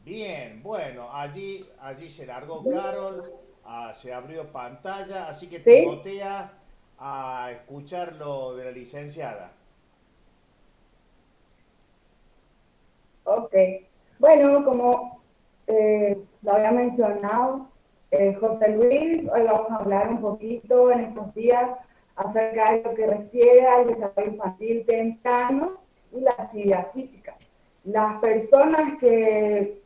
Bien, bueno, allí se largó Carol, se abrió pantalla, así que ¿Sí? timotea a escuchar lo de la licenciada. Ok. Bueno, como lo había mencionado, José Luis, hoy vamos a hablar un poquito en estos días acerca de lo que refiere al desarrollo infantil temprano y la actividad física. Las personas que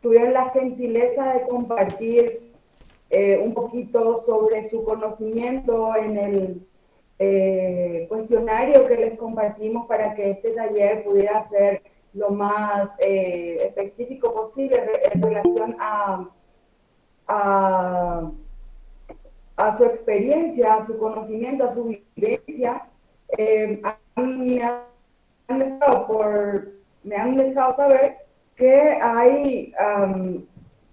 tuvieron la gentileza de compartir un poquito sobre su conocimiento en el cuestionario que les compartimos para que este taller pudiera ser lo más específico posible en relación a, a su experiencia, a su conocimiento, a su vivencia. Me han dejado me han dejado saber que hay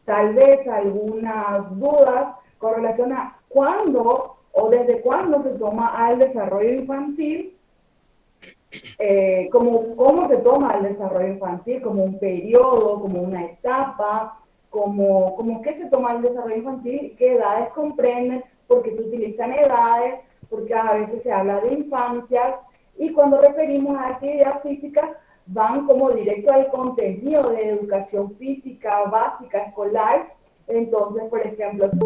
tal vez algunas dudas con relación a cuándo o desde cuándo se toma al desarrollo infantil, como cómo se toma el desarrollo infantil, como un periodo, como una etapa, como qué se toma el desarrollo infantil, qué edades comprenden, por qué se utilizan edades, porque a veces se habla de infancias, y cuando referimos a actividad física, van como directo al contenido de educación física básica escolar. Entonces, por ejemplo, si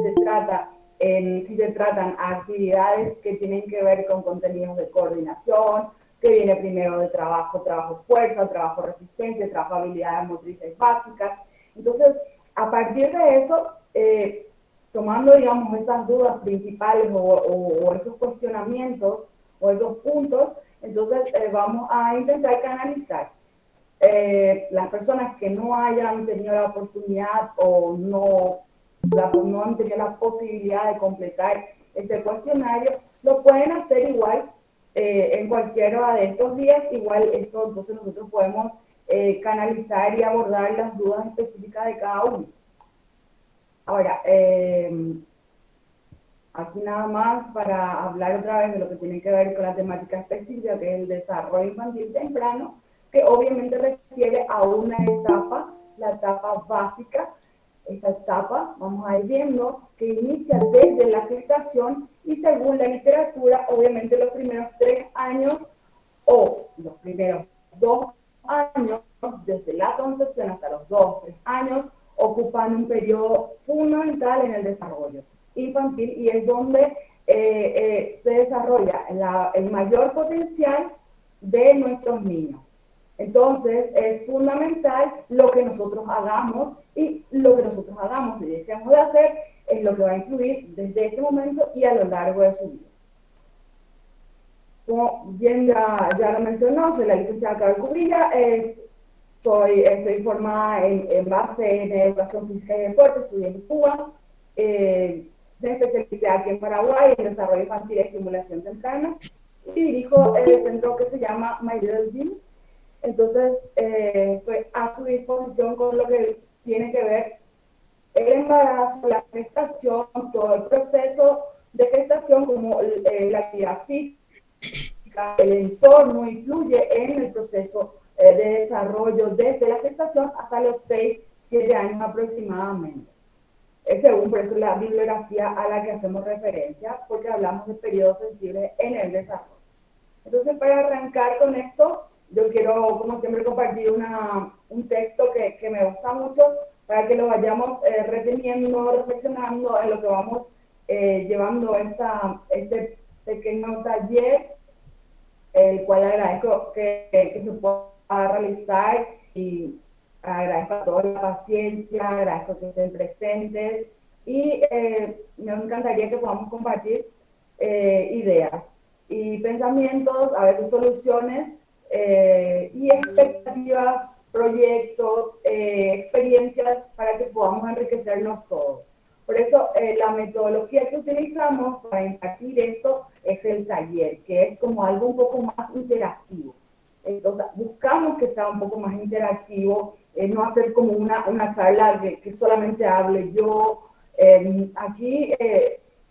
se tratan actividades que tienen que ver con contenidos de coordinación, que viene primero de trabajo fuerza, trabajo resistencia, trabajo habilidades motrices básicas. Entonces, a partir de eso, tomando, digamos, esas dudas principales o esos cuestionamientos o esos puntos, entonces vamos a intentar canalizar las personas que no hayan tenido la oportunidad o no han tenido la posibilidad de completar ese cuestionario, lo pueden hacer igual en cualquiera de estos días. Igual esto, entonces nosotros podemos canalizar y abordar las dudas específicas de cada uno. Ahora, aquí nada más para hablar otra vez de lo que tiene que ver con la temática específica, que es el desarrollo infantil temprano, que obviamente refiere a una etapa, la etapa básica. Esta etapa vamos a ir viendo que inicia desde la gestación y según la literatura, obviamente los primeros 3 años o los primeros 2 años, desde la concepción hasta los 2, 3 años, ocupan un periodo fundamental en el desarrollo infantil y es donde se desarrolla el mayor potencial de nuestros niños. Entonces es fundamental lo que nosotros hagamos, y lo que nosotros hagamos y dejemos de hacer es lo que va a influir desde ese momento y a lo largo de su vida. Como bien ya lo mencionó, soy la licenciada Carol Cubrilla, estoy formada en base en educación física y deporte, estudié en Cuba, me especialicé aquí en Paraguay en desarrollo infantil y estimulación temprana, y dirijo el centro que se llama My Little Gym. Entonces, estoy a su disposición con lo que tiene que ver el embarazo, la gestación, todo el proceso de gestación, como la actividad física, el entorno influye en el proceso de desarrollo desde la gestación hasta los 6, 7 años aproximadamente. Según por eso la bibliografía a la que hacemos referencia, porque hablamos de periodos sensibles en el desarrollo. Entonces, para arrancar con esto, yo quiero, como siempre, compartir un texto que me gusta mucho para que lo vayamos reteniendo, reflexionando en lo que vamos llevando este pequeño taller, el cual agradezco que se pueda realizar, y agradezco a toda la paciencia, agradezco que estén presentes, y me encantaría que podamos compartir ideas y pensamientos, a veces soluciones y expectativas, proyectos, experiencias para que podamos enriquecernos todos. Por eso, la metodología que utilizamos para impartir esto es el taller, que es como algo un poco más interactivo. Entonces, buscamos que sea un poco más interactivo, no hacer como una charla que solamente hable yo. Aquí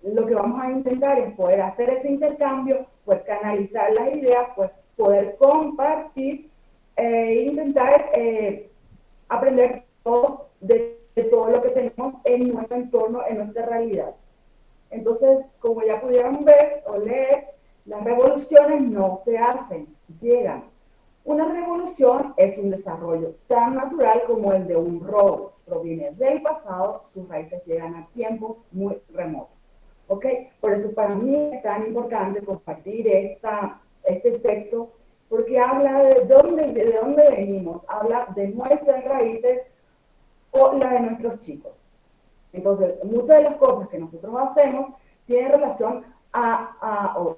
lo que vamos a intentar es poder hacer ese intercambio, poder canalizar las ideas, pues poder compartir e intentar aprender de todo lo que tenemos en nuestro entorno, en nuestra realidad. Entonces, como ya pudieron ver o leer, las revoluciones no se hacen, llegan. Una revolución es un desarrollo tan natural como el de un robo. Proviene del pasado, sus raíces llegan a tiempos muy remotos. ¿Ok? Por eso para mí es tan importante compartir este texto, porque habla de dónde venimos, habla de nuestras raíces o la de nuestros chicos. Entonces, muchas de las cosas que nosotros hacemos tienen relación o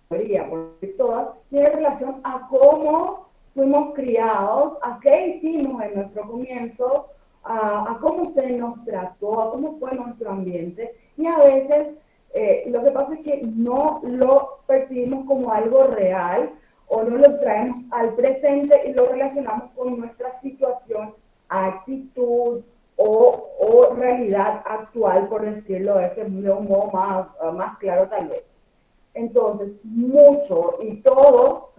debería, por todas, tienen relación a cómo fuimos criados, a qué hicimos en nuestro comienzo, a cómo se nos trató, a cómo fue nuestro ambiente. Y a veces lo que pasa es que no lo percibimos como algo real o no lo traemos al presente y lo relacionamos con nuestra situación, actitud, o realidad actual, por decirlo de un modo más claro tal vez. Entonces, mucho y todo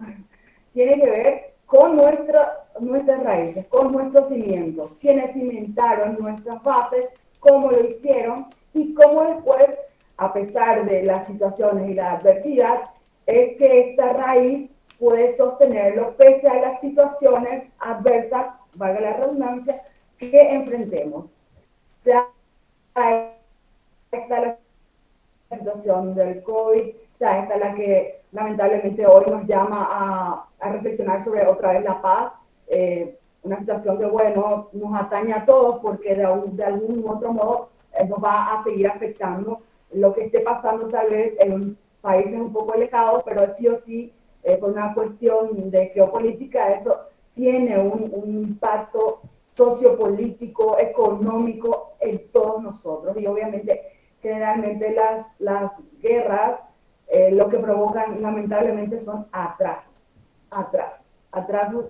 tiene que ver con nuestras raíces, con nuestros cimientos, quienes cimentaron nuestras bases, cómo lo hicieron y cómo después, a pesar de las situaciones y la adversidad, es que esta raíz puede sostenerlo pese a las situaciones adversas, valga la redundancia, que enfrentemos. Sea esta la situación del COVID, sea esta la que lamentablemente hoy nos llama a reflexionar sobre otra vez la paz, una situación que, bueno, nos atañe a todos porque de algún otro modo nos va a seguir afectando lo que esté pasando tal vez en países un poco alejados, pero sí o sí, por una cuestión de geopolítica, eso tiene un impacto sociopolítico, económico en todos nosotros. Y obviamente, generalmente las guerras lo que provocan lamentablemente son atrasos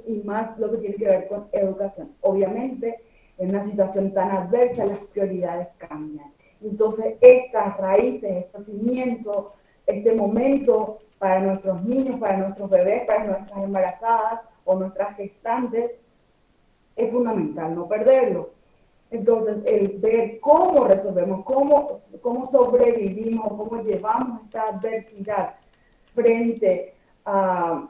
y más lo que tiene que ver con educación. Obviamente, en una situación tan adversa, las prioridades cambian. Entonces, estas raíces, estos cimientos, este momento para nuestros niños, para nuestros bebés, para nuestras embarazadas o nuestras gestantes, es fundamental no perderlo. Entonces, el ver cómo resolvemos, cómo sobrevivimos, cómo llevamos esta adversidad frente a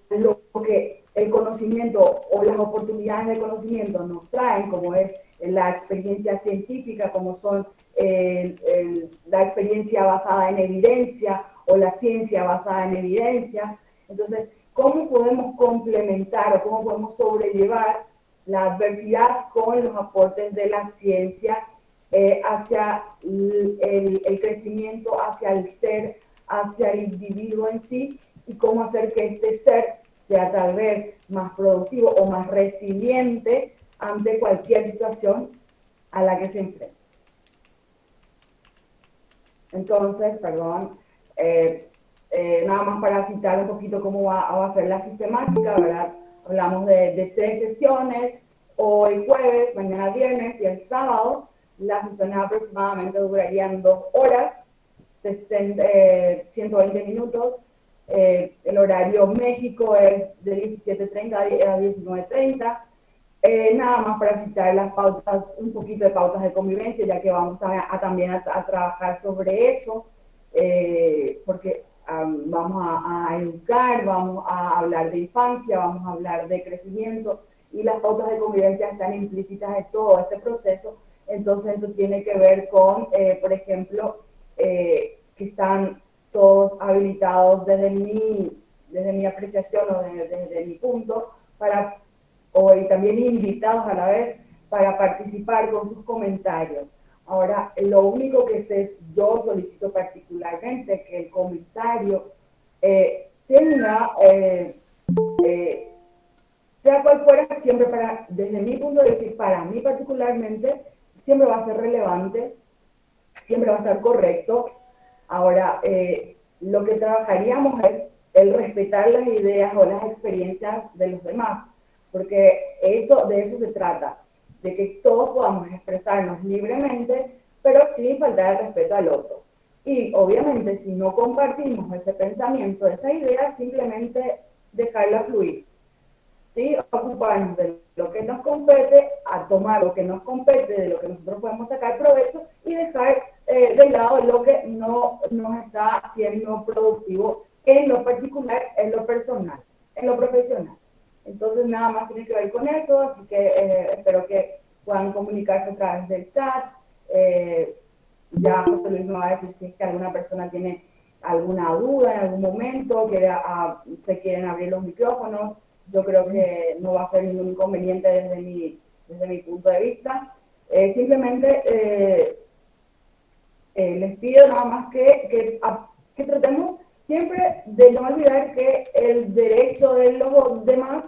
lo que el conocimiento o las oportunidades de conocimiento nos traen, como es la experiencia científica, como son la experiencia basada en evidencia o la ciencia basada en evidencia. Entonces, ¿cómo podemos complementar o cómo podemos sobrellevar la adversidad con los aportes de la ciencia hacia el crecimiento, hacia el ser, hacia el individuo en sí, y cómo hacer que este ser sea tal vez más productivo o más resiliente ante cualquier situación a la que se enfrente? Entonces, perdón, nada más para citar un poquito cómo va a ser la sistemática, ¿verdad? Hablamos de 3 sesiones, hoy jueves, mañana viernes y el sábado. Las sesiones aproximadamente durarían 2 horas, 120 minutos. El horario México es de 17:30 a 19:30. Nada más para citar las pautas, un poquito de pautas de convivencia, ya que vamos también a trabajar sobre eso, porque vamos a educar, vamos a hablar de infancia, vamos a hablar de crecimiento, y las pautas de convivencia están implícitas en todo este proceso. Entonces, esto tiene que ver con, por ejemplo, que están todos habilitados desde mi apreciación o desde mi punto para y también invitados a la vez para participar con sus comentarios. Ahora, lo único que yo solicito particularmente que el comentario tenga, sea cual fuera, siempre desde mi punto de vista y para mí particularmente, siempre va a ser relevante, siempre va a estar correcto. Ahora, lo que trabajaríamos es el respetar las ideas o las experiencias de los demás, porque de eso se trata, de que todos podamos expresarnos libremente, pero sin faltar el respeto al otro. Y obviamente, si no compartimos ese pensamiento, esa idea, simplemente dejarla fluir. ¿sí? Ocuparnos de lo que nos compete, a tomar lo que nos compete, de lo que nosotros podemos sacar provecho y dejar de lado lo que no nos está haciendo productivo en lo particular, en lo personal, en lo profesional. Entonces nada más tiene que ver con eso, así que espero que puedan comunicarse a través del chat. Eh, ya José Luis me va a decir si es que alguna persona tiene alguna duda en algún momento, se quieren abrir los micrófonos. Yo creo que no va a ser ningún inconveniente desde mi punto de vista. Simplemente les pido nada más que tratemos siempre de no olvidar que el derecho de los demás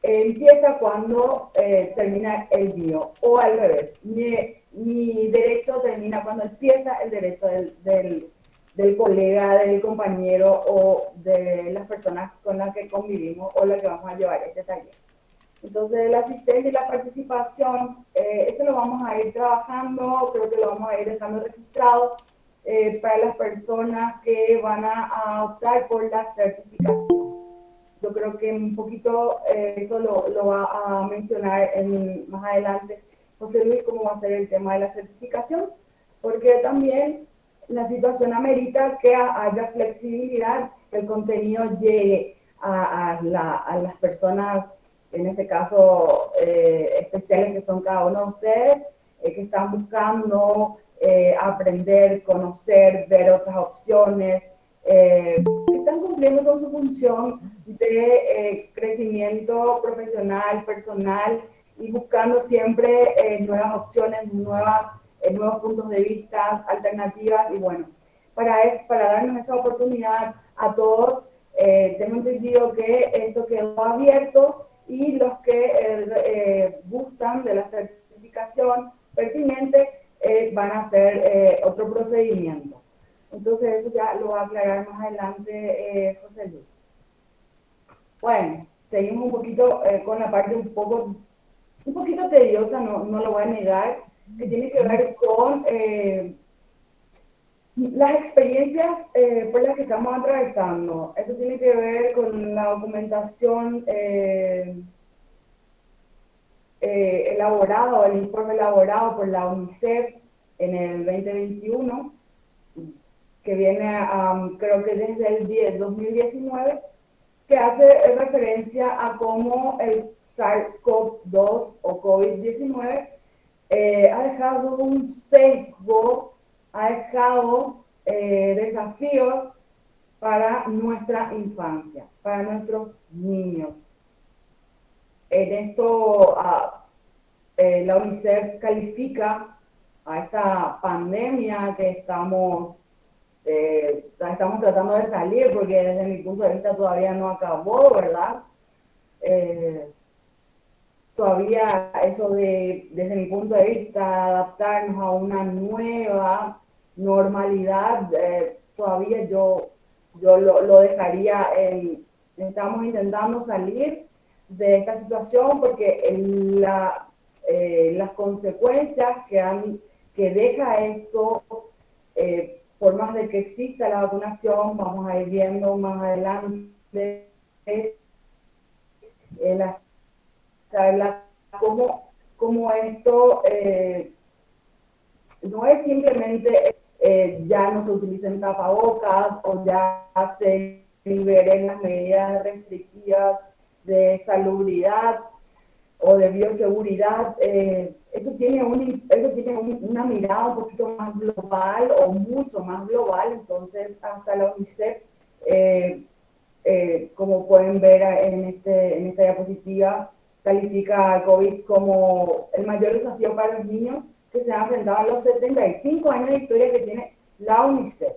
empieza cuando termina el mío, o al revés. Mi derecho termina cuando empieza el derecho del colega, del compañero o de las personas con las que convivimos o las que vamos a llevar este taller. Entonces, la asistencia y la participación, eso lo vamos a ir trabajando, creo que lo vamos a ir dejando registrado para las personas que van a optar por la certificación. Yo creo que un poquito eso lo va a mencionar más adelante José Luis, cómo va a ser el tema de la certificación, porque también la situación amerita que haya flexibilidad, que el contenido llegue a las personas, en este caso especiales que son cada uno de ustedes, que están buscando aprender, conocer, ver otras opciones, que están cumpliendo con su función de crecimiento profesional, personal y buscando siempre nuevas opciones, nuevos puntos de vista, alternativas y bueno, para darnos esa oportunidad a todos, tengo entendido que esto quedó abierto y los que gustan de la certificación pertinente van a hacer otro procedimiento. Entonces eso ya lo va a aclarar más adelante José Luis. Bueno, seguimos un poquito con la parte un poquito tediosa, no lo voy a negar, que tiene que ver con las experiencias por las que estamos atravesando. Esto tiene que ver con la documentación elaborado, el informe elaborado por la UNICEF en el 2021, que viene creo que desde el 2019, que hace referencia a cómo el SARS-CoV-2 o COVID-19 ha dejado un sesgo, ha dejado desafíos para nuestra infancia, para nuestros niños. En esto, la UNICEF califica a esta pandemia que estamos tratando de salir, porque desde mi punto de vista todavía no acabó, ¿verdad? Todavía eso desde mi punto de vista, adaptarnos a una nueva normalidad, todavía yo lo dejaría estamos intentando salir de esta situación porque las consecuencias que deja esto, por más de que exista la vacunación, vamos a ir viendo más adelante las charlas cómo esto no es simplemente ya no se utilicen tapabocas o ya se liberen las medidas restrictivas de salubridad o de bioseguridad. Eso tiene una mirada un poquito más global o mucho más global, entonces hasta la UNICEF, como pueden ver en esta diapositiva, califica a COVID como el mayor desafío para los niños que se han enfrentado a los 75 años de historia que tiene la UNICEF,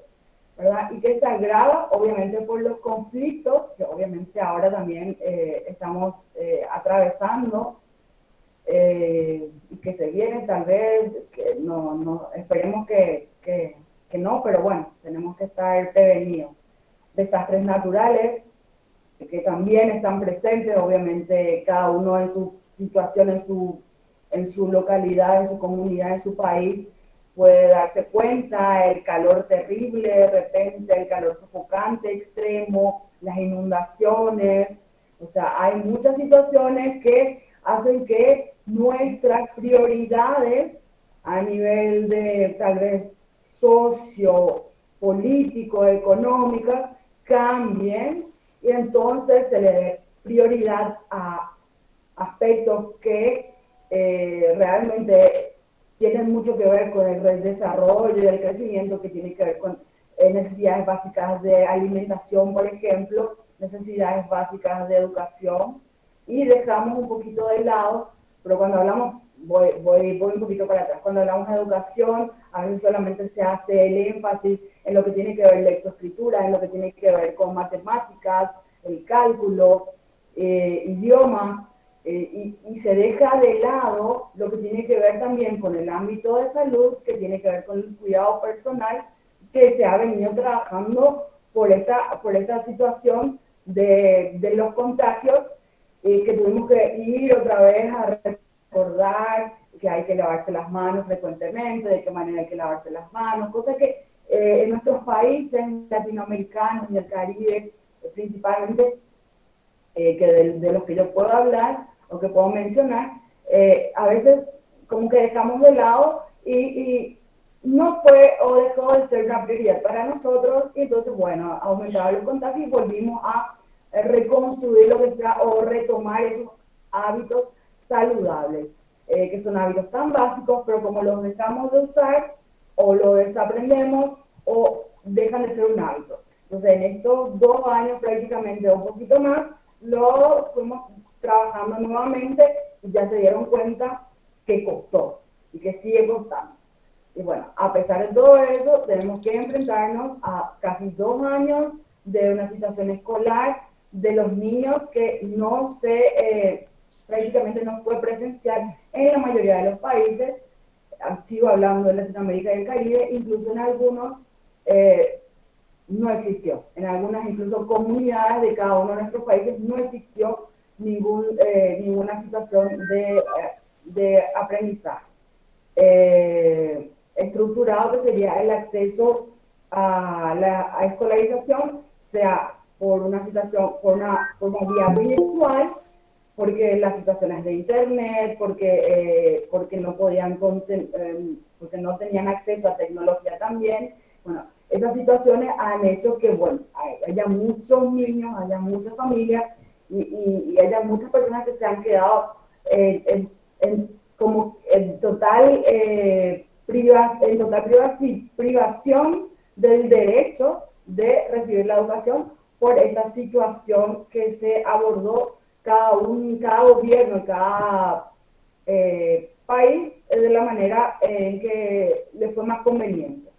¿verdad? Y que se agrava obviamente por los conflictos que obviamente ahora también estamos atravesando y que se vienen tal vez, que no esperemos que no, pero bueno, tenemos que estar prevenidos. Desastres naturales, que también están presentes, obviamente cada uno en su situación, en su localidad, en su comunidad, en su país, puede darse cuenta, el calor terrible de repente, el calor sofocante extremo, las inundaciones, O sea, hay muchas situaciones que hacen que nuestras prioridades a nivel de tal vez sociopolítico, económicas, cambien y entonces se le dé prioridad a aspectos que realmente tienen mucho que ver con el desarrollo y el crecimiento, que tiene que ver con necesidades básicas de alimentación, por ejemplo, necesidades básicas de educación, y dejamos un poquito de lado, pero cuando hablamos, voy un poquito para atrás, cuando hablamos de educación, a veces solamente se hace el énfasis en lo que tiene que ver lectoescritura, en lo que tiene que ver con matemáticas, el cálculo, idiomas, y se deja de lado lo que tiene que ver también con el ámbito de salud, que tiene que ver con el cuidado personal, que se ha venido trabajando por esta situación de los contagios, que tuvimos que ir otra vez a recordar que hay que lavarse las manos frecuentemente, de qué manera hay que lavarse las manos, cosas que en nuestros países latinoamericanos y el Caribe principalmente, que de los que yo puedo hablar o que puedo mencionar, a veces como que dejamos de lado y no fue o dejó de ser una prioridad para nosotros, y entonces, bueno, aumentaba los contagios y volvimos a reconstruir lo que sea o retomar esos hábitos saludables, que son hábitos tan básicos, pero como los dejamos de usar o lo desaprendemos o dejan de ser un hábito. Entonces, en estos 2 años prácticamente, un poquito más, lo fuimos trabajando nuevamente y ya se dieron cuenta que costó y que sigue costando. Y bueno, a pesar de todo eso, tenemos que enfrentarnos a casi 2 años de una situación escolar, de los niños que no se, prácticamente no fue presencial en la mayoría de los países. Sigo hablando de Latinoamérica y el Caribe, incluso en algunos no existió. En algunas incluso comunidades de cada uno de nuestros países no existió ninguna situación de aprendizaje estructurado, que sería el acceso a la escolarización, sea por una situación, por una vía virtual, porque las situaciones de internet, porque no podían, porque no tenían acceso a tecnología también. Bueno, esas situaciones han hecho que, bueno, haya muchos niños, haya muchas familias y haya muchas personas que se han quedado como en total privación del derecho de recibir la educación por esta situación que se abordó cada gobierno, cada país de la manera en que le fue más conveniente.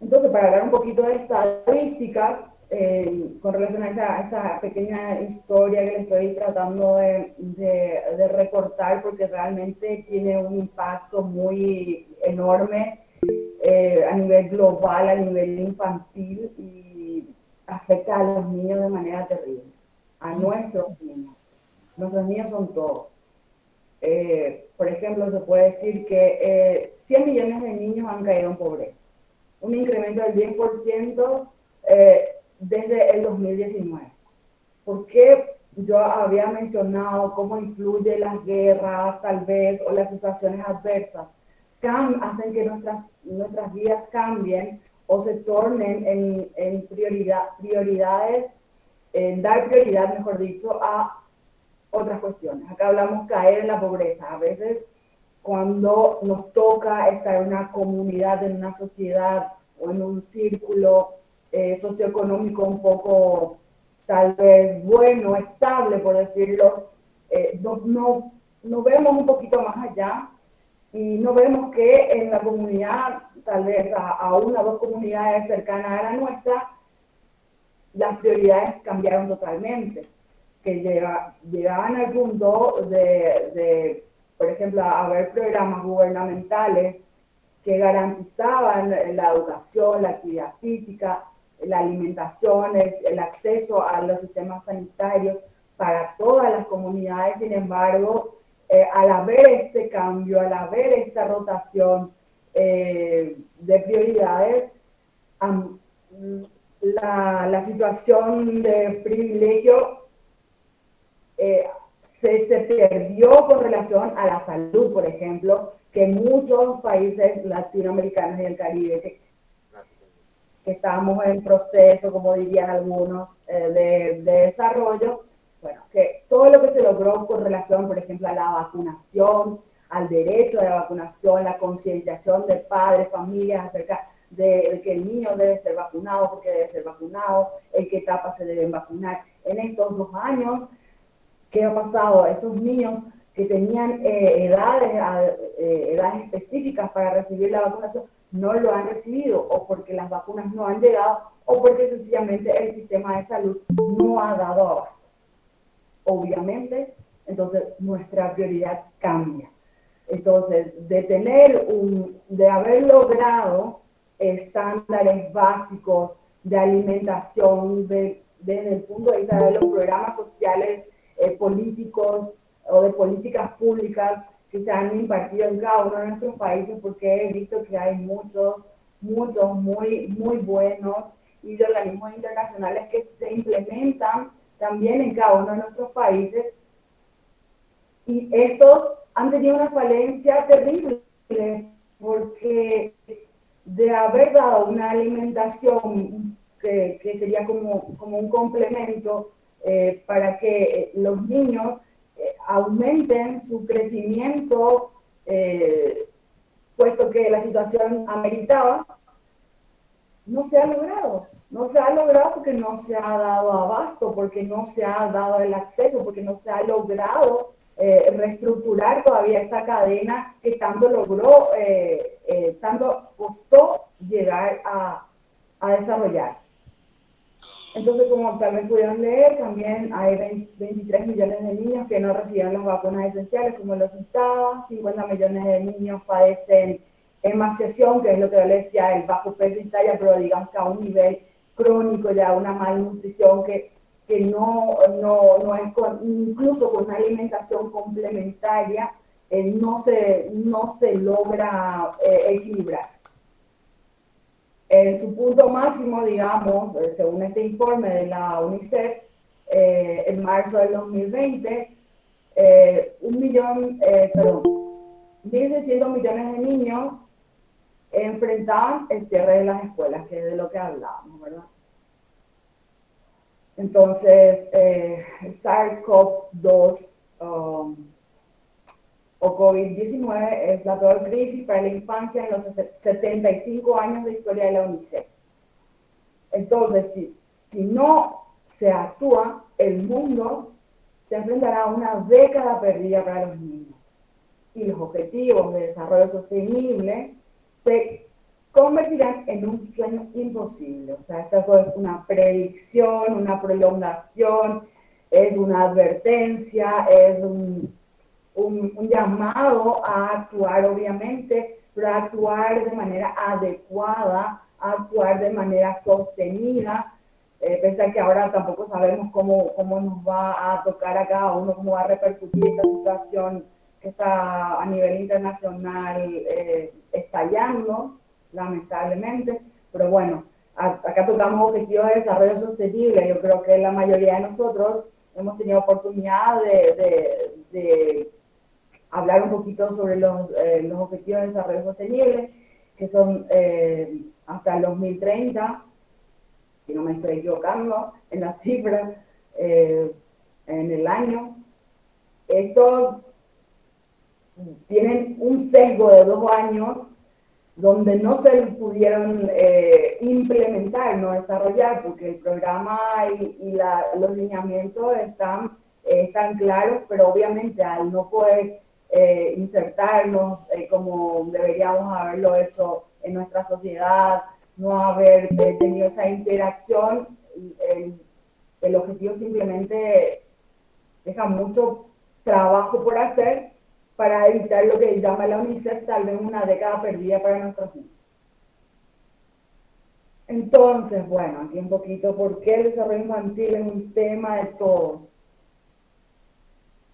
Entonces, para hablar un poquito de estadísticas, con relación a esta pequeña historia que le estoy tratando de recortar, porque realmente tiene un impacto muy enorme a nivel global, a nivel infantil, y afecta a los niños de manera terrible, a nuestros niños. Nuestros niños son todos. Por ejemplo, se puede decir que 100 millones de niños han caído en pobreza, un incremento del 10% desde el 2019. ¿Por qué yo había mencionado cómo influye las guerras, tal vez, o las situaciones adversas? Hacen que nuestras vidas cambien o se tornen en prioridades, en dar prioridad, mejor dicho, a otras cuestiones. Acá hablamos caer en la pobreza. A veces cuando nos toca estar en una comunidad, en una sociedad o en un círculo socioeconómico un poco tal vez bueno, estable, por decirlo, no vemos un poquito más allá y no vemos que en la comunidad, tal vez a una o dos comunidades cercanas a la nuestra, las prioridades cambiaron totalmente, que llegaban al punto por ejemplo, a haber programas gubernamentales que garantizaban la educación, la actividad física, la alimentación, el acceso a los sistemas sanitarios para todas las comunidades. Sin embargo, al haber este cambio, al haber esta rotación de prioridades, la situación de privilegio eh, se perdió con relación a la salud, por ejemplo, que muchos países latinoamericanos y del Caribe, que estamos en proceso, como dirían algunos, de desarrollo, bueno, que todo lo que se logró con relación, por ejemplo, a la vacunación, al derecho de la vacunación, la concienciación de padres, familias acerca de que el niño debe ser vacunado porque debe ser vacunado, en qué etapa se deben vacunar. En estos 2 años, ¿qué ha pasado? A esos niños que tenían edades específicas para recibir la vacunación no lo han recibido, o porque las vacunas no han llegado, o porque sencillamente el sistema de salud no ha dado abasto. Obviamente, entonces nuestra prioridad cambia. Entonces, de haber logrado estándares básicos de alimentación desde el punto de vista de los programas sociales, políticos o de políticas públicas que se han impartido en cada uno de nuestros países, porque he visto que hay muchos muy buenos y de organismos internacionales que se implementan también en cada uno de nuestros países, y estos han tenido una falencia terrible porque de haber dado una alimentación que sería como un complemento para que los niños aumenten su crecimiento, puesto que la situación ameritaba, no se ha logrado. No se ha logrado porque no se ha dado abasto, porque no se ha dado el acceso, porque no se ha logrado reestructurar todavía esa cadena que tanto logró, tanto costó llegar a desarrollarse. Entonces, como tal vez pudieron leer, también hay 23 millones de niños que no reciben las vacunas esenciales, como lo citaba. 50 millones de niños padecen emaciación, que es lo que yo les decía, el bajo peso y talla, pero digamos que a un nivel crónico, ya una malnutrición que no es incluso con una alimentación complementaria, no se logra equilibrar. En su punto máximo, digamos, según este informe de la UNICEF, en marzo del 2020, 1.600.000 millones de niños enfrentaban el cierre de las escuelas, que es de lo que hablábamos, ¿verdad? Entonces, el SARS-CoV-2 o COVID-19 es la peor crisis para la infancia en los 75 años de historia de la UNICEF. Entonces, si no se actúa, el mundo se enfrentará a una década perdida para los niños. Y los objetivos de desarrollo sostenible se convertirán en un sueño imposible. O sea, esto es una predicción, una prolongación, es una advertencia, es un llamado a actuar, obviamente, pero a actuar de manera adecuada, a actuar de manera sostenida, pese a que ahora tampoco sabemos cómo nos va a tocar a cada uno, cómo va a repercutir esta situación que está a nivel internacional estallando, lamentablemente, pero bueno, acá tocamos objetivos de desarrollo sostenible. Yo creo que la mayoría de nosotros hemos tenido oportunidad de hablar un poquito sobre los objetivos de desarrollo sostenible, que son hasta el 2030, si no me estoy equivocando en la cifra, en el año. Estos tienen un sesgo de 2 años donde no se pudieron implementar, no desarrollar, porque el programa los lineamientos están claros, pero obviamente al no poder insertarnos como deberíamos haberlo hecho en nuestra sociedad, no haber tenido esa interacción, el objetivo simplemente deja mucho trabajo por hacer para evitar lo que llama la UNICEF tal vez una década perdida para nuestros niños. Entonces, bueno, aquí un poquito, ¿por qué el desarrollo infantil es un tema de todos?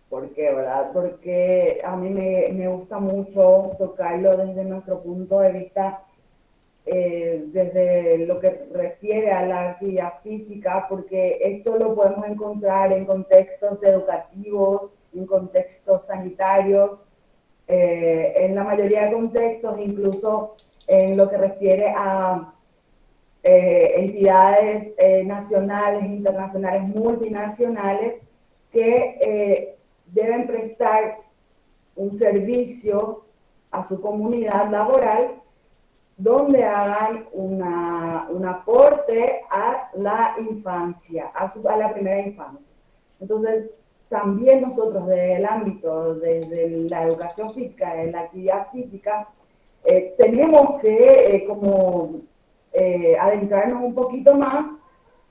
¿Por qué, verdad? Porque a mí me gusta mucho tocarlo desde nuestro punto de vista desde lo que refiere a la actividad física, porque esto lo podemos encontrar en contextos educativos, en contextos sanitarios, en la mayoría de contextos, incluso en lo que refiere a entidades nacionales, internacionales, multinacionales, que deben prestar un servicio a su comunidad laboral donde hagan un aporte a la infancia, a la primera infancia. Entonces, también nosotros desde el ámbito, desde la educación física, de la actividad física, tenemos que como adentrarnos un poquito más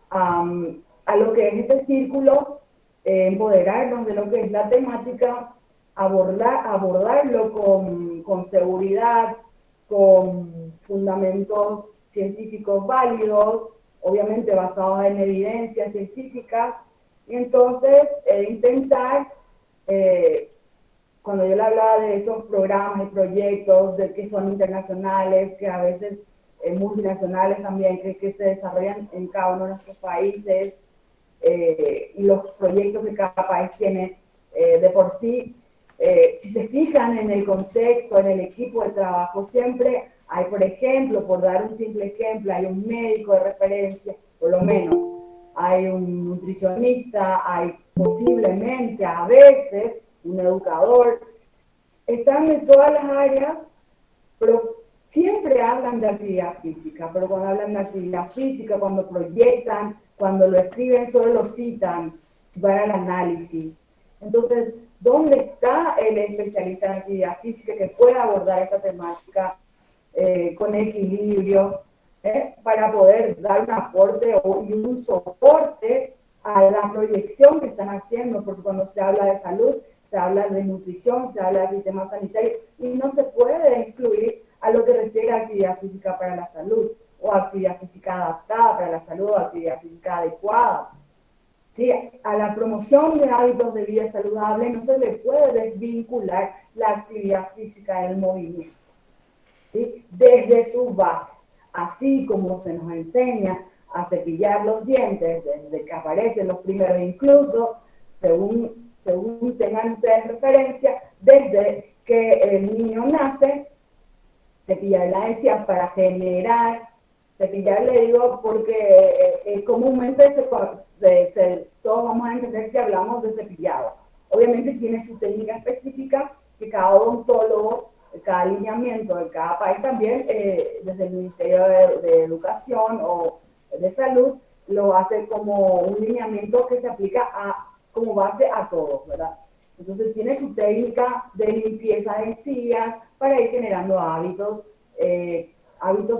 a lo que es este círculo, empoderarnos de lo que es la temática, abordarlo con seguridad, con fundamentos científicos válidos, obviamente basados en evidencia científica, y entonces intentar, cuando yo le hablaba de estos programas y proyectos de que son internacionales, que a veces multinacionales también, que se desarrollan en cada uno de nuestros países, y los proyectos que cada país tiene de por sí, si se fijan en el contexto, en el equipo de trabajo, siempre hay, por ejemplo, por dar un simple ejemplo, hay un médico de referencia, por lo menos, hay un nutricionista, hay posiblemente a veces un educador, están en todas las áreas, pero siempre hablan de actividad física, pero cuando hablan de actividad física, cuando proyectan, cuando lo escriben, solo lo citan para el análisis. Entonces, ¿dónde está el especialista en actividad física que pueda abordar esta temática con equilibrio para poder dar un aporte y un soporte a la proyección que están haciendo? Porque cuando se habla de salud, se habla de nutrición, se habla de sistema sanitario, y no se puede excluir a lo que refiere a actividad física para la salud, o actividad física adaptada para la salud, o actividad física adecuada. ¿Sí? A la promoción de hábitos de vida saludable no se le puede desvincular la actividad física del movimiento, ¿sí? Desde sus bases, así como se nos enseña a cepillar los dientes desde que aparecen los primeros, incluso según tengan ustedes referencia, desde que el niño nace, cepillar la encías para generar, cepillar le digo porque comúnmente todos vamos a entender si hablamos de cepillado. Obviamente tiene su técnica específica que cada odontólogo, cada alineamiento de cada país también, desde el Ministerio de Educación o de Salud, lo hace como un lineamiento que se aplica como base a todos, ¿verdad? Entonces tiene su técnica de limpieza de encías para ir generando hábitos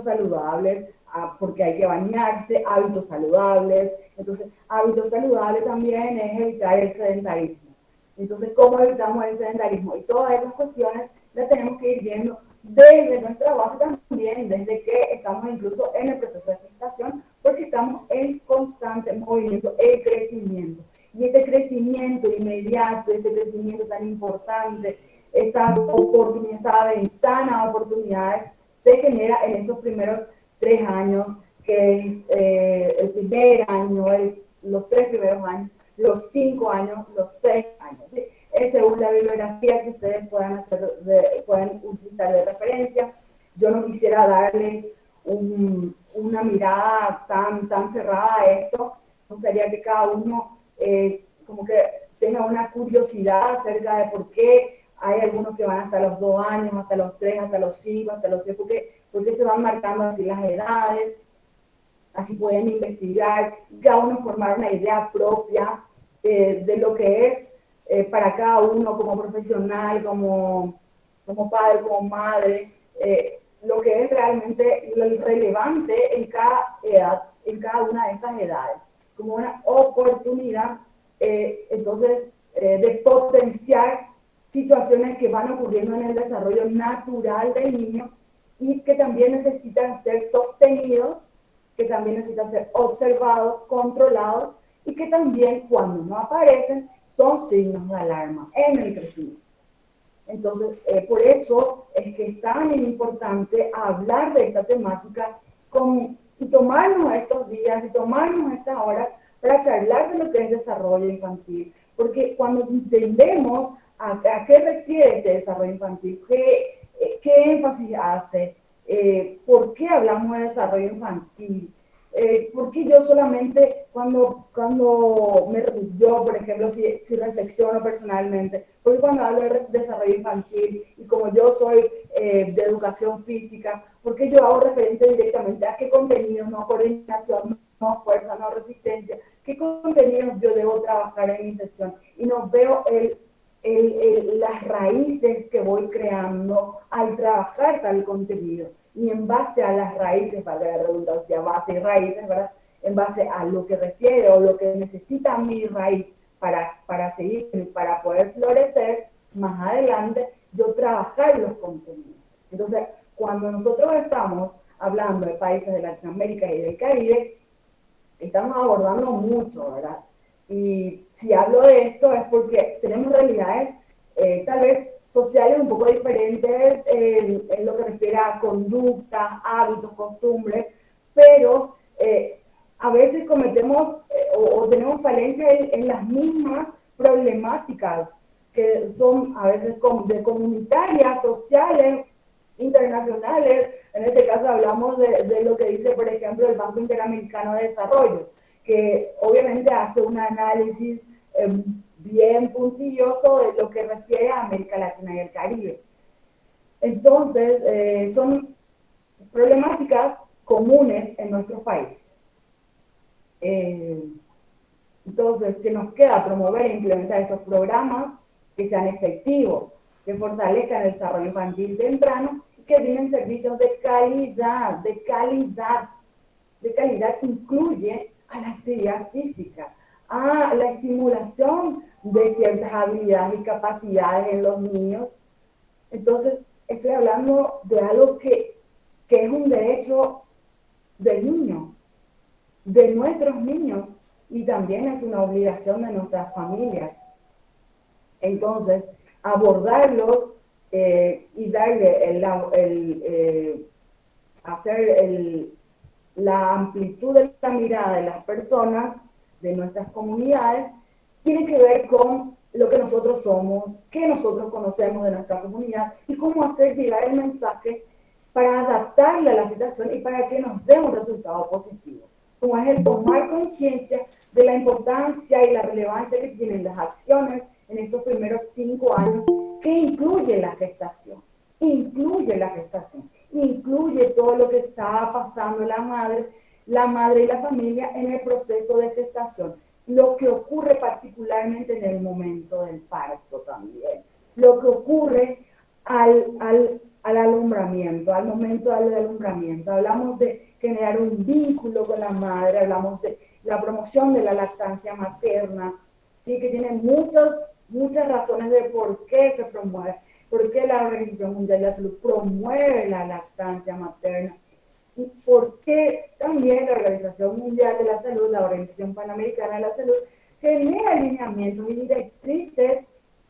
saludables, porque hay que bañarse, hábitos saludables. Entonces, hábitos saludables también es evitar el sedentarismo. Entonces, ¿cómo evitamos el sedentarismo? Y todas esas cuestiones las tenemos que ir viendo desde nuestra base también, desde que estamos incluso en el proceso de gestación, porque estamos en constante movimiento, en crecimiento. Y este crecimiento inmediato, este crecimiento tan importante, esta oportunidad, esta ventana de oportunidades, se genera en estos primeros 3 años, que es el primer año, los 3 primeros años, los 5 años, los 6 años. ¿Sí? Es según la bibliografía que ustedes pueden utilizar de referencia. Yo no quisiera darles una mirada tan cerrada a esto. Me gustaría que cada uno como que tenga una curiosidad acerca de por qué hay algunos que van hasta los 2 años, hasta los 3, hasta los 5, hasta los 6, porque se van marcando así las edades, así pueden investigar y cada uno formar una idea propia de lo que es para cada uno como profesional, como padre, como madre, lo que es realmente lo relevante en cada edad, en cada una de estas edades, como una oportunidad, entonces, de potenciar situaciones que van ocurriendo en el desarrollo natural del niño y que también necesitan ser sostenidos, que también necesitan ser observados, controlados, y que también cuando no aparecen son signos de alarma en el crecimiento. Entonces, por eso es que es tan importante hablar de esta temática y tomarnos estos días y tomarnos estas horas para charlar de lo que es desarrollo infantil. Porque cuando entendemos a qué refiere este desarrollo infantil, qué énfasis hace, por qué hablamos de desarrollo infantil, porque yo solamente yo, por ejemplo, si reflexiono personalmente, porque cuando hablo de desarrollo infantil y como yo soy de educación física, porque yo hago referencia directamente a qué contenidos, no coordinación, no fuerza, no resistencia, qué contenidos yo debo trabajar en mi sesión y no veo las raíces que voy creando al trabajar tal contenido. Y en base a las raíces, para la redundancia, base y raíces, ¿verdad? En base a lo que refiere o lo que necesita mi raíz para seguir, para poder florecer más adelante, yo trabajar los contenidos. Entonces, cuando nosotros estamos hablando de países de Latinoamérica y del Caribe, estamos abordando mucho, ¿verdad? Y si hablo de esto es porque tenemos realidades tal vez sociales un poco diferentes en lo que refiere a conducta, hábitos, costumbres, pero a veces cometemos o tenemos falencias en las mismas problemáticas que son a veces de comunitarias, sociales, internacionales. En este caso hablamos de lo que dice, por ejemplo, el Banco Interamericano de Desarrollo, que obviamente hace un análisis bien puntilloso de lo que refiere a América Latina y el Caribe. Entonces, son problemáticas comunes en nuestros países. Entonces, ¿qué nos queda? Promover e implementar estos programas que sean efectivos, que fortalezcan el desarrollo infantil temprano y que brinden servicios de calidad, incluye a la actividad física, a la estimulación de ciertas habilidades y capacidades en los niños. Entonces, estoy hablando de algo que es un derecho del niño, de nuestros niños, y también es una obligación de nuestras familias. Entonces, abordarlos y darle hacer la amplitud de la mirada de las personas, de nuestras comunidades, tiene que ver con lo que nosotros somos, qué nosotros conocemos de nuestra comunidad y cómo hacer llegar el mensaje para adaptarle a la situación y para que nos dé un resultado positivo. Como es el tomar conciencia de la importancia y la relevancia que tienen las acciones en estos primeros 5 años, que incluye la gestación. Incluye la gestación, incluye todo lo que está pasando la madre y la familia en el proceso de gestación, lo que ocurre particularmente en el momento del parto también, lo que ocurre al alumbramiento, al momento del alumbramiento. Hablamos de generar un vínculo con la madre, hablamos de la promoción de la lactancia materna, ¿sí? Que tiene muchas razones de por qué se promueve, por qué la Organización Mundial de la Salud promueve la lactancia materna y por qué también la Organización Mundial de la Salud, la Organización Panamericana de la Salud, genera alineamientos y directrices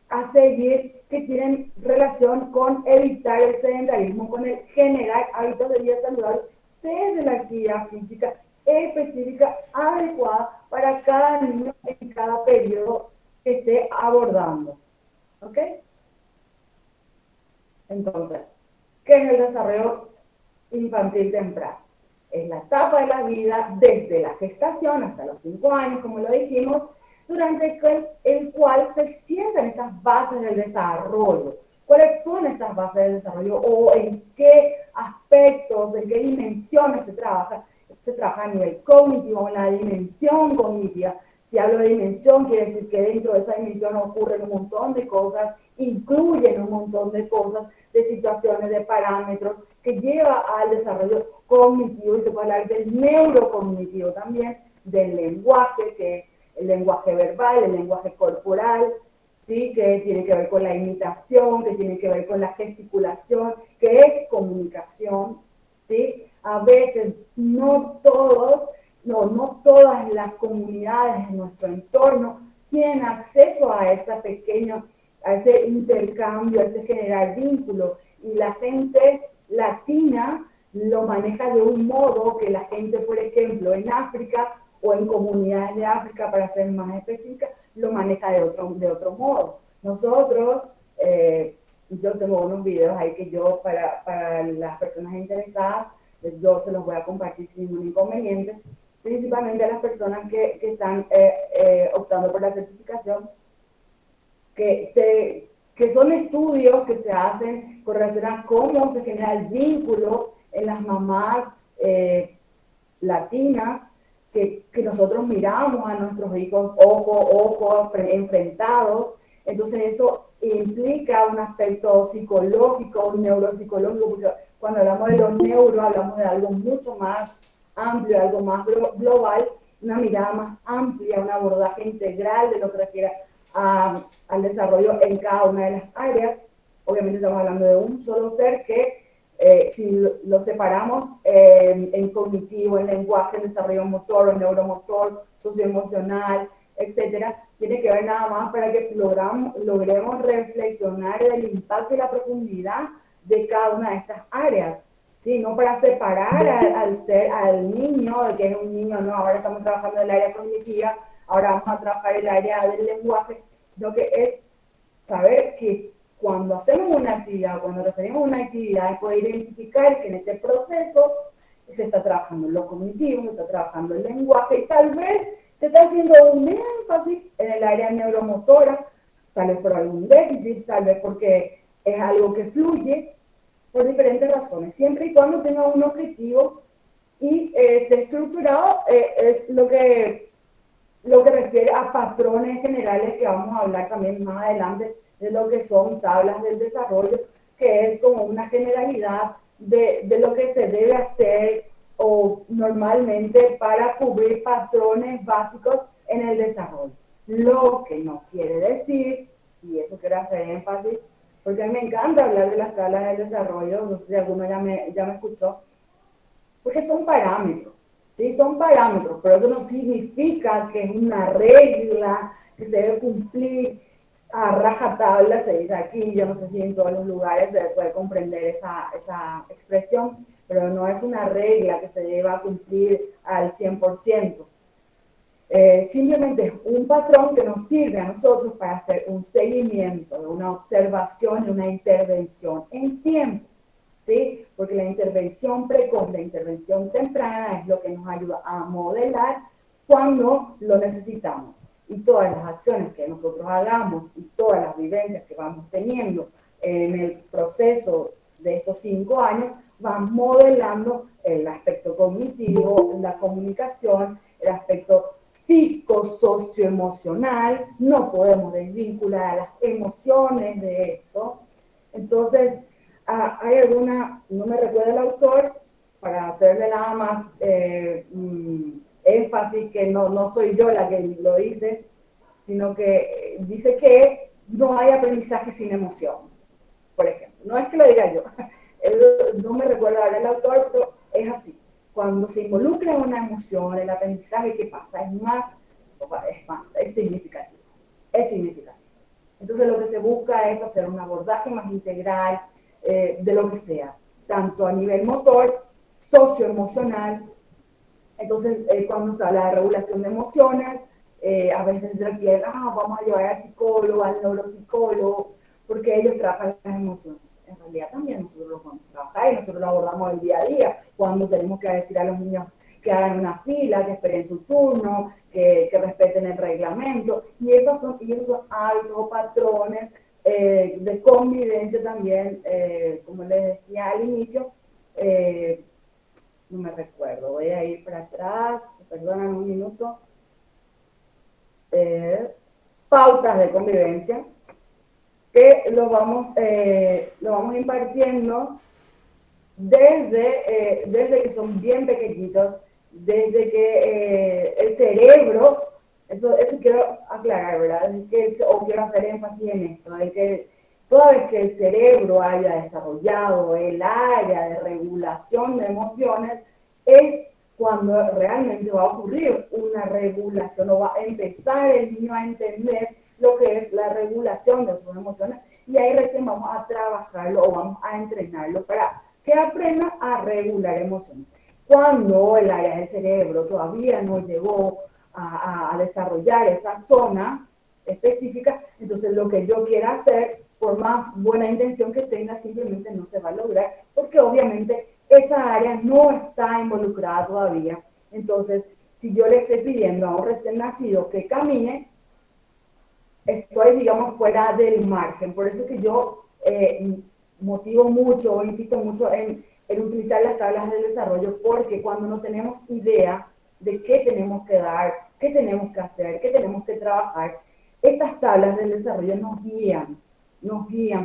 a seguir que tienen relación con evitar el sedentarismo, con el generar hábitos de vida saludable desde la actividad física específica, adecuada para cada niño en cada periodo que esté abordando. ¿Ok? Entonces, ¿qué es el desarrollo infantil temprano? Es la etapa de la vida desde la gestación hasta los 5 años, como lo dijimos, durante el cual se sientan estas bases del desarrollo. ¿Cuáles son estas bases del desarrollo o en qué aspectos, en qué dimensiones se trabaja? Se trabaja a nivel cognitivo, en la dimensión cognitiva. Si hablo de dimensión, quiere decir que dentro de esa dimensión ocurren un montón de cosas, incluyen un montón de cosas, de situaciones, de parámetros, que lleva al desarrollo cognitivo, y se puede hablar del neurocognitivo también, del lenguaje, que es el lenguaje verbal, el lenguaje corporal, ¿sí? Que tiene que ver con la imitación, que tiene que ver con la gesticulación, que es comunicación, ¿sí? A veces no todas las comunidades en nuestro entorno tienen acceso a ese pequeño a ese intercambio, a ese generar vínculo. Y la gente latina lo maneja de un modo que la gente, por ejemplo, en África o en comunidades de África, para ser más específica, lo maneja de otro modo. Nosotros, yo tengo unos videos ahí que yo, para las personas interesadas, yo se los voy a compartir sin ningún inconveniente, principalmente a las personas que están optando por la certificación, que son estudios que se hacen con relación a cómo se genera el vínculo en las mamás latinas, que nosotros miramos a nuestros hijos ojo, enfrentados. Entonces eso implica un aspecto psicológico, neuropsicológico, porque cuando hablamos de los neuro, hablamos de algo mucho más amplio, algo más global, una mirada más amplia, un abordaje integral de lo que refiere al desarrollo en cada una de las áreas. Obviamente estamos hablando de un solo ser que si lo separamos en cognitivo, en lenguaje, en desarrollo motor, en neuromotor, socioemocional, etcétera, tiene que ver nada más para que logremos reflexionar del impacto y la profundidad de cada una de estas áreas. ¿Sí? No para separar al niño, de que es un niño, no, ahora estamos trabajando en el área cognitiva, ahora vamos a trabajar en el área del lenguaje, sino que es saber que cuando hacemos una actividad, cuando referimos a una actividad, es poder identificar que en este proceso se está trabajando en lo cognitivo, se está trabajando el lenguaje y tal vez se está haciendo un énfasis en el área neuromotora, tal vez por algún déficit, tal vez porque es algo que fluye por diferentes razones, siempre y cuando tenga un objetivo y esté estructurado, es lo que refiere a patrones generales que vamos a hablar también más adelante de lo que son tablas del desarrollo, que es como una generalidad de lo que se debe hacer o normalmente para cubrir patrones básicos en el desarrollo. Lo que no quiere decir, y eso quiero hacer énfasis, porque a mí me encanta hablar de las tablas del desarrollo, no sé si alguno ya me escuchó, porque son parámetros, ¿sí? Son parámetros, pero eso no significa que es una regla que se debe cumplir a rajatabla, se dice aquí, yo no sé si en todos los lugares se puede comprender esa expresión, pero no es una regla que se deba cumplir al 100%. Simplemente es un patrón que nos sirve a nosotros para hacer un seguimiento de una observación y una intervención en tiempo. ¿Sí? Porque la intervención precoz, la intervención temprana es lo que nos ayuda a modelar cuando lo necesitamos. Y todas las acciones que nosotros hagamos y todas las vivencias que vamos teniendo en el proceso de estos 5 años van modelando el aspecto cognitivo, la comunicación, el aspecto psicosocioemocional. No podemos desvincular a las emociones de esto. Entonces, hay alguna, no me recuerda el autor, para hacerle nada más énfasis que no soy yo la que lo dice, sino que dice que no hay aprendizaje sin emoción, por ejemplo. No es que lo diga yo, no me recuerdo ahora el autor, pero es así. Cuando se involucra una emoción, el aprendizaje que pasa es significativo. Es significativo. Entonces lo que se busca es hacer un abordaje más integral de lo que sea, tanto a nivel motor, socioemocional. Entonces, cuando se habla de regulación de emociones, a veces se refiere, vamos a llevar al psicólogo, al neuropsicólogo, porque ellos trabajan las emociones. En realidad también nosotros lo vamos a trabajar y nosotros lo abordamos el día a día, cuando tenemos que decir a los niños que hagan una fila, que esperen su turno, que respeten el reglamento, y esos son hábitos o patrones de convivencia también, como les decía al inicio, no me recuerdo, voy a ir para atrás, perdonan un minuto, pautas de convivencia, que lo vamos impartiendo desde que son bien pequeñitos, desde que el cerebro, eso quiero aclarar, ¿verdad? O quiero hacer énfasis en esto, de que toda vez que el cerebro haya desarrollado el área de regulación de emociones, es cuando realmente va a ocurrir una regulación o va a empezar el niño a entender lo que es la regulación de sus emociones y ahí recién vamos a trabajarlo o vamos a entrenarlo para que aprenda a regular emociones. Cuando el área del cerebro todavía no llegó a desarrollar esa zona específica, entonces lo que yo quiera hacer, por más buena intención que tenga, simplemente no se va a lograr, porque obviamente esa área no está involucrada todavía. Entonces, si yo le estoy pidiendo a un recién nacido que camine, estoy, digamos, fuera del margen. Por eso que yo motivo mucho, insisto mucho en utilizar las tablas del desarrollo, porque cuando no tenemos idea de qué tenemos que dar, qué tenemos que hacer, qué tenemos que trabajar, estas tablas del desarrollo nos guían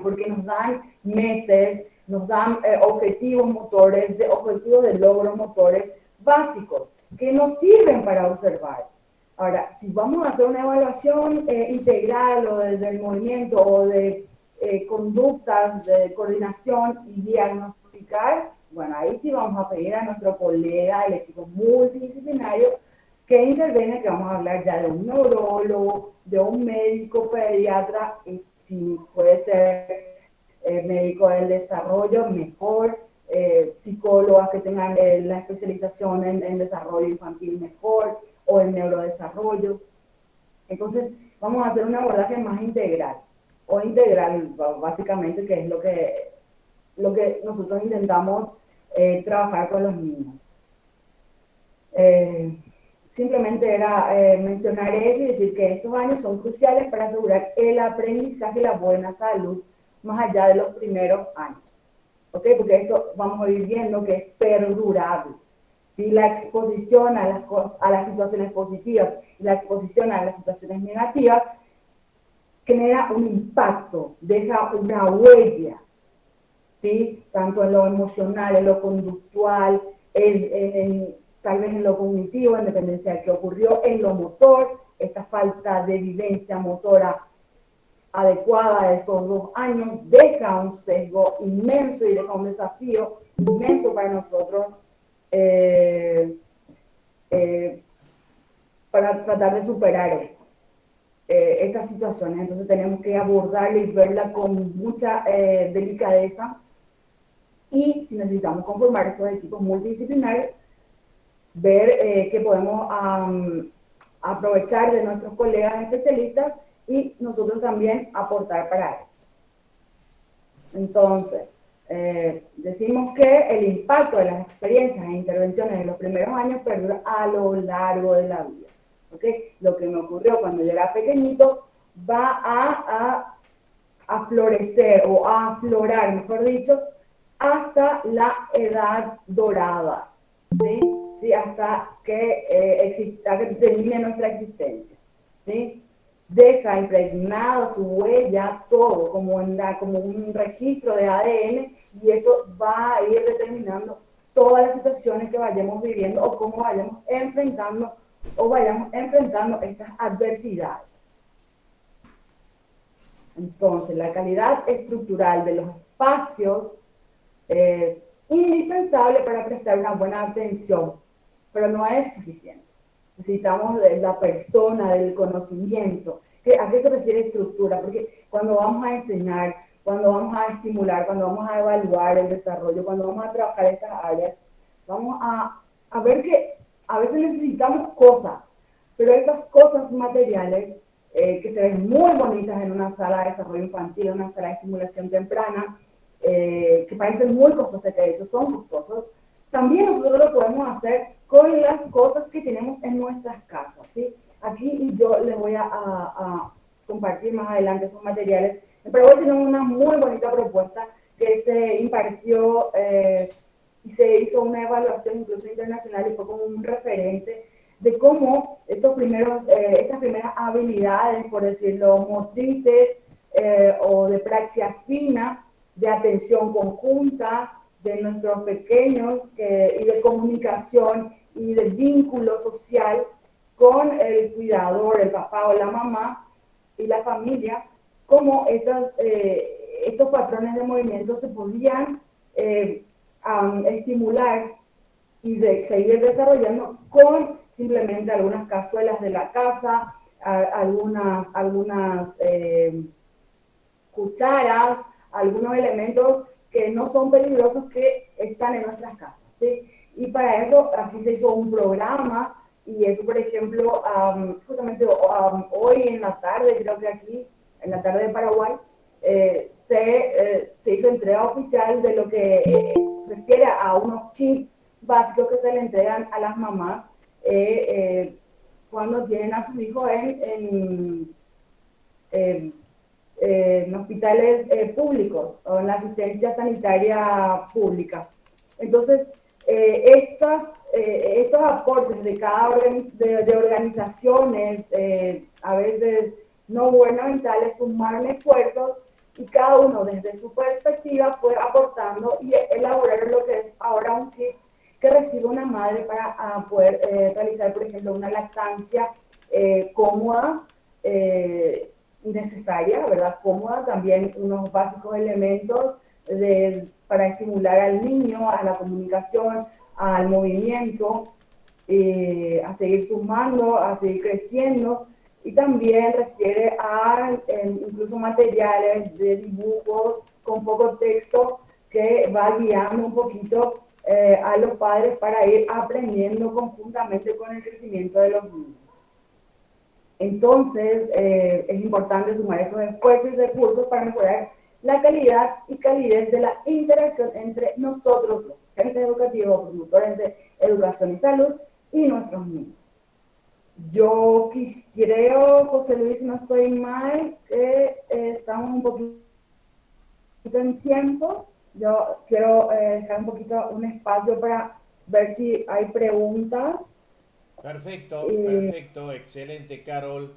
porque nos dan meses, nos dan objetivos motores, objetivos de logro motores básicos que nos sirven para observar. Ahora, si vamos a hacer una evaluación integral o del movimiento o de conductas de coordinación y diagnosticar, bueno, ahí sí vamos a pedir a nuestro colega del equipo multidisciplinario que intervenga, que vamos a hablar ya de un neurólogo, de un médico pediatra, y si puede ser médico del desarrollo, mejor, psicólogas que tengan la especialización en desarrollo infantil, mejor, o en neurodesarrollo. Entonces, vamos a hacer un abordaje más integral, o integral básicamente, que es lo que nosotros intentamos trabajar con los niños. Simplemente era mencionar eso y decir que estos años son cruciales para asegurar el aprendizaje y la buena salud más allá de los primeros años. ¿Ok? Porque esto vamos a ir viendo que es perdurable. ¿Sí? La exposición a las situaciones positivas y la exposición a las situaciones negativas genera un impacto, deja una huella, ¿sí? Tanto en lo emocional, en lo conductual, tal vez en lo cognitivo, en dependencia de qué ocurrió, en lo motor, esta falta de vivencia motora adecuada de estos 2 años deja un sesgo inmenso y deja un desafío inmenso para nosotros eh, para tratar de superar esto, estas situaciones. Entonces tenemos que abordarla y verla con mucha delicadeza y si necesitamos conformar estos equipos multidisciplinarios, ver que podemos aprovechar de nuestros colegas especialistas y nosotros también aportar para esto. Entonces, decimos que el impacto de las experiencias e intervenciones en los primeros años perdura a lo largo de la vida. ¿Okay? Lo que me ocurrió cuando yo era pequeñito va a florecer o a aflorar, mejor dicho, hasta la edad dorada, ¿sí? ¿Sí? Hasta que termine nuestra existencia, ¿sí? Deja impregnada su huella todo como un registro de ADN y eso va a ir determinando todas las situaciones que vayamos viviendo o cómo vayamos enfrentando estas adversidades. Entonces, la calidad estructural de los espacios es indispensable para prestar una buena atención, pero no es suficiente. Necesitamos de la persona, del conocimiento. ¿A qué se refiere estructura? Porque cuando vamos a enseñar, cuando vamos a estimular, cuando vamos a evaluar el desarrollo, cuando vamos a trabajar estas áreas, vamos a ver que a veces necesitamos cosas, pero esas cosas materiales que se ven muy bonitas en una sala de desarrollo infantil, en una sala de estimulación temprana, que parecen muy costosas, que de hecho son costosos, también nosotros lo podemos hacer con las cosas que tenemos en nuestras casas, ¿sí? Aquí yo les voy a compartir más adelante esos materiales. En Paraguay tenemos una muy bonita propuesta que se impartió y se hizo una evaluación incluso internacional y fue como un referente de cómo estas primeras habilidades, por decirlo, motrices o de praxia fina, de atención conjunta de nuestros pequeños y de comunicación y de vínculo social con el cuidador, el papá o la mamá y la familia, cómo estos patrones de movimiento se podían estimular y seguir desarrollando con simplemente algunas cazuelas de la casa, algunas cucharas, algunos elementos que no son peligrosos que están en nuestras casas, ¿sí? Y para eso aquí se hizo un programa y eso, por ejemplo, justamente hoy en la tarde, creo que aquí, en la tarde de Paraguay, se hizo entrega oficial de lo que refiere a unos kits básicos que se le entregan a las mamás eh, eh, cuando tienen a sus hijos eh, en hospitales públicos o en la asistencia sanitaria pública. Entonces, estos aportes de cada de organizaciones, a veces no gubernamentales, sumaron esfuerzos y cada uno desde su perspectiva fue aportando y elaborar lo que es ahora un kit que recibe una madre para poder realizar, por ejemplo, una lactancia cómoda, necesaria, ¿verdad? Cómoda, también unos básicos elementos para estimular al niño, a la comunicación, al movimiento, a seguir sumando, a seguir creciendo. Y también refiere a incluso materiales de dibujos con poco texto que va guiando un poquito a los padres para ir aprendiendo conjuntamente con el crecimiento de los niños. Entonces, es importante sumar estos esfuerzos y recursos para mejorar la calidad y calidez de la interacción entre nosotros, los agentes educativos, promotores de educación y salud, y nuestros niños. Yo creo, José Luis, si no estoy mal, que estamos un poquito en tiempo. Yo quiero dejar un poquito un espacio para ver si hay preguntas. Perfecto, Eh, perfecto, excelente, Carol.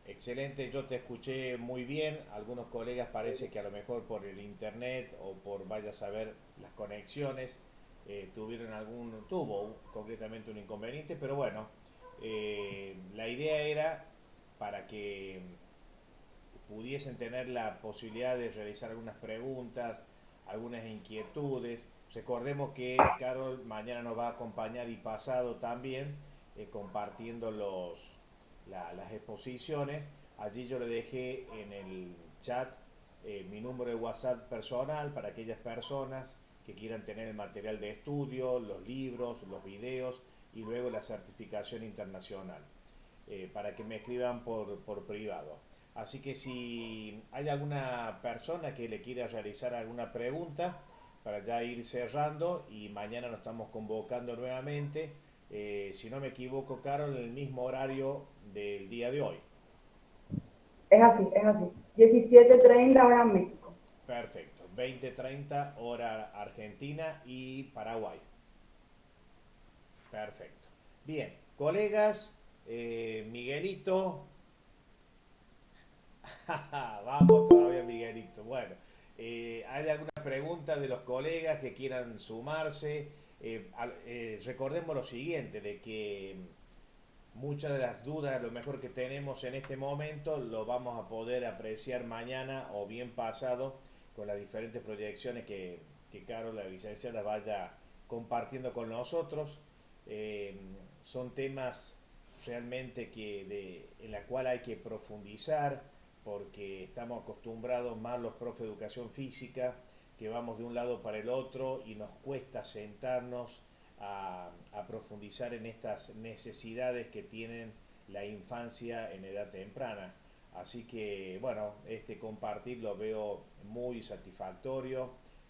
Excelente, yo te escuché muy bien. Algunos colegas parece que a lo mejor por el internet o por vaya a saber las conexiones tuvieron tuvo concretamente un inconveniente, pero bueno, la idea era para que pudiesen tener la posibilidad de realizar algunas preguntas, algunas inquietudes. Recordemos que Carol mañana nos va a acompañar y pasado también compartiendo las exposiciones. Allí yo le dejé en el chat mi número de WhatsApp personal para aquellas personas que quieran tener el material de estudio, los libros, los videos y luego la certificación internacional, para que me escriban por privado. Así que si hay alguna persona que le quiera realizar alguna pregunta, para ya ir cerrando y mañana nos estamos convocando nuevamente, si no me equivoco, Carol, en el mismo horario del día de hoy. es así, es así. 17:30 hora México. Perfecto, 20:30 hora Argentina y Paraguay. Perfecto. Bien, colegas, Miguelito, vamos todavía, Miguelito. Bueno, ¿hay alguna pregunta de los colegas que quieran sumarse? Recordemos lo siguiente, de que muchas de las dudas, lo mejor que tenemos en este momento, lo vamos a poder apreciar mañana o bien pasado con las diferentes proyecciones que Carol, la licenciada, vaya compartiendo con nosotros. Eh, Son temas realmente en la cual hay que profundizar porque estamos acostumbrados más los profes de educación física que vamos de un lado para el otro y nos cuesta sentarnos a profundizar en estas necesidades que tienen la infancia en edad temprana. Así que bueno, este compartir lo veo muy satisfactorio.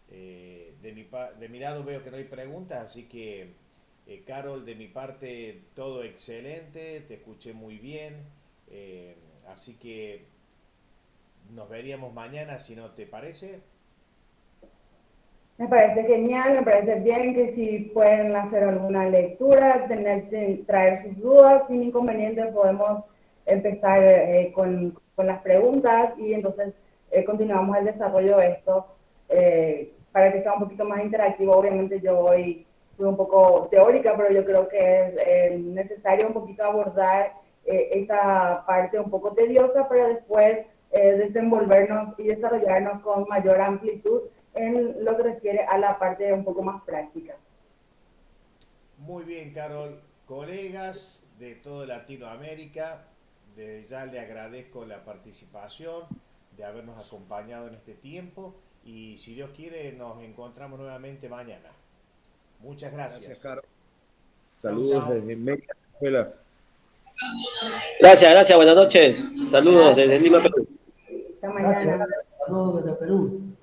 De mi lado veo que no hay preguntas, así que Carol, de mi parte todo excelente, te escuché muy bien, así que nos veríamos mañana si no te parece. Me parece genial, me parece bien que si pueden hacer alguna lectura, traer sus dudas sin inconveniente, podemos empezar con las preguntas y entonces continuamos el desarrollo de esto para que sea un poquito más interactivo. Obviamente yo hoy fui un poco teórica, pero yo creo que es necesario un poquito abordar esta parte un poco tediosa para después desenvolvernos y desarrollarnos con mayor amplitud en lo que refiere a la parte un poco más práctica. Muy bien, Carol. Colegas de toda Latinoamérica, desde ya le agradezco la participación, de habernos acompañado en este tiempo y si Dios quiere nos encontramos nuevamente mañana. Muchas Gracias, gracias. Carlos. Chau, Saludos chau. desde Mérida, Venezuela. Gracias, gracias, buenas noches. Saludos desde Gracias. Lima, Perú. Hasta mañana. Saludos desde Perú.